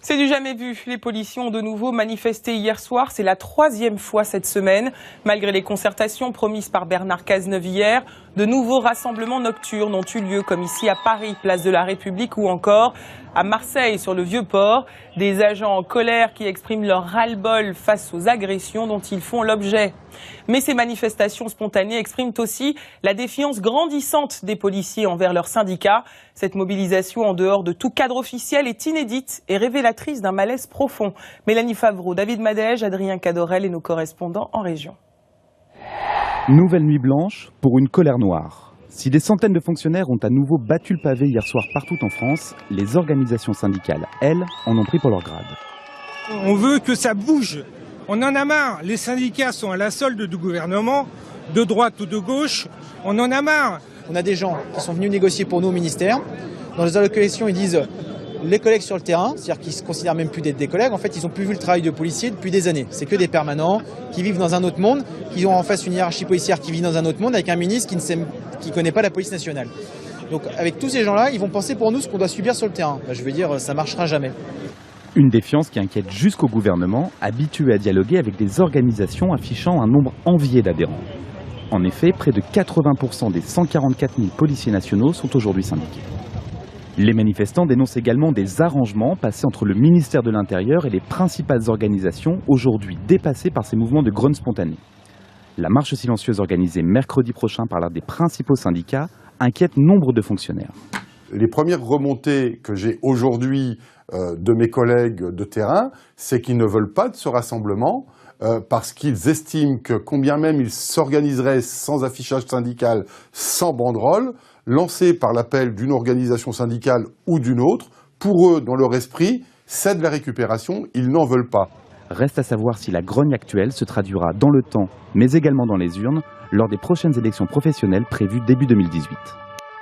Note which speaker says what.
Speaker 1: C'est du jamais vu. Les policiers ont de nouveau manifesté hier soir. C'est la 3e fois cette semaine. Malgré les concertations promises par Bernard Cazeneuve hier, de nouveaux rassemblements nocturnes ont eu lieu, comme ici à Paris, place de la République, ou encore à Marseille, sur le Vieux-Port. Des agents en colère qui expriment leur ras-le-bol face aux agressions dont ils font l'objet. Mais ces manifestations spontanées expriment aussi la défiance grandissante des policiers envers leurs syndicats. Cette mobilisation, en dehors de tout cadre officiel, est inédite et révélatrice d'un malaise profond. Mélanie Favreau, David Madège, Adrien Cadorel et nos correspondants en région.
Speaker 2: Nouvelle nuit blanche pour une colère noire. Si des centaines de fonctionnaires ont à nouveau battu le pavé hier soir partout en France, les organisations syndicales, elles, en ont pris pour leur grade.
Speaker 3: On veut que ça bouge. On en a marre. Les syndicats sont à la solde du gouvernement, de droite ou de gauche. On en a marre.
Speaker 4: On a des gens qui sont venus négocier pour nous au ministère. Dans les allocations, ils disent les collègues sur le terrain, c'est-à-dire qu'ils se considèrent même plus d'être des collègues. En fait, ils n'ont plus vu le travail de policiers depuis des années. C'est que des permanents qui vivent dans un autre monde, qui ont en face une hiérarchie policière qui vit dans un autre monde avec un ministre qui ne connaît pas la police nationale. Donc avec tous ces gens-là, ils vont penser pour nous ce qu'on doit subir sur le terrain. Je veux dire, ça ne marchera jamais.
Speaker 2: Une défiance qui inquiète jusqu'au gouvernement, habitué à dialoguer avec des organisations affichant un nombre envié d'adhérents. En effet, près de 80% des 144 000 policiers nationaux sont aujourd'hui syndiqués. Les manifestants dénoncent également des arrangements passés entre le ministère de l'Intérieur et les principales organisations, aujourd'hui dépassées par ces mouvements de grogne spontanée. La marche silencieuse organisée mercredi prochain par l'un des principaux syndicats inquiète nombre de fonctionnaires.
Speaker 5: Les premières remontées que j'ai aujourd'hui de mes collègues de terrain, c'est qu'ils ne veulent pas de ce rassemblement parce qu'ils estiment que combien même ils s'organiseraient sans affichage syndical, sans banderole, lancé par l'appel d'une organisation syndicale ou d'une autre, pour eux, dans leur esprit, c'est de la récupération, ils n'en veulent pas.
Speaker 2: Reste à savoir si la grogne actuelle se traduira dans le temps, mais également dans les urnes, lors des prochaines élections professionnelles prévues début 2018.